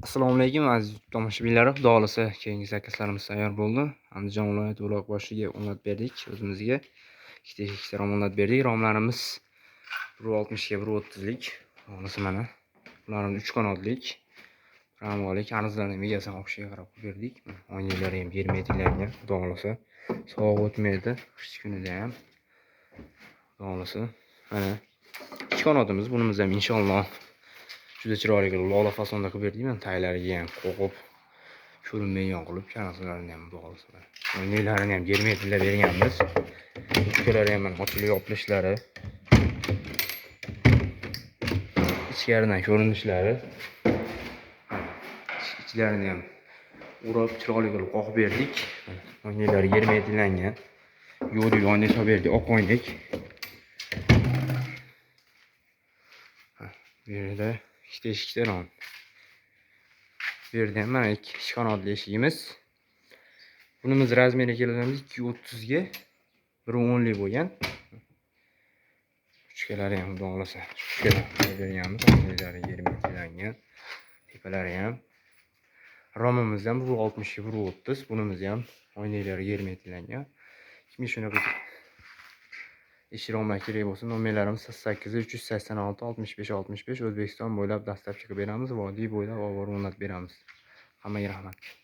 Assalomu alaykum aziz tomoshabinlar. Xudo xolasa keyingi zakazlarimiz tayyor bo'ldi. Andijon viloyati viloyat boshiga omonat berdik. O'zimizga ikkita omonat berdik. Romlarimiz 160 ga 130lik. Bunisi mana. Bularimiz 3 qanotlik. Ramvolik arzlarning megasini o'xshiga qarab berdik. Oynalar ham 20 metrlangan. Xudo xolasa sovuq o'tmaydi. Qish kunida ham. Xudo xolasa mana 2 qanotimiz. Bunimiz ham inshaalloh juda chiroyli qilib lola fasonda qilib berdik. Men taylariga ham qo'qib ko'rinmaydigan qilib kanasalarini ham bog'lasalar. O'yinlarini ham 20 metrlab berganmiz. Uchkalari ham mana ochilib yopilishlari. Ichkaridan ko'rinishlari. Ichlarini ham urab chiroyli qilib qoqib berdik. O'yinlari 20 metrlangan. Yo'ri oynak solib berdik, oq oynak. Bu yerda ikkita eshikda rom. Bu yerda ham mana ikki qanotli eshigimiz. Bunimiz razmeri kelganimiz 230 ga 110 lik bo'lgan. Uchkalari ham xudo xolasa uchkalar berganmiz. O'yinlari 20 metrlangan. Tepalari ham. Romimiz ham 160 ga 130. Bunimiz ham oynaklari 20 metrlangan. Kimga shunaqa ishroqlar kerak bo'lsa, nomerlarimiz 08 386 65 65 O'zbekiston bo'ylab dastlab chiqib beramiz. Vodiy bo'ylab omonat beramiz. Hammaga rahmat.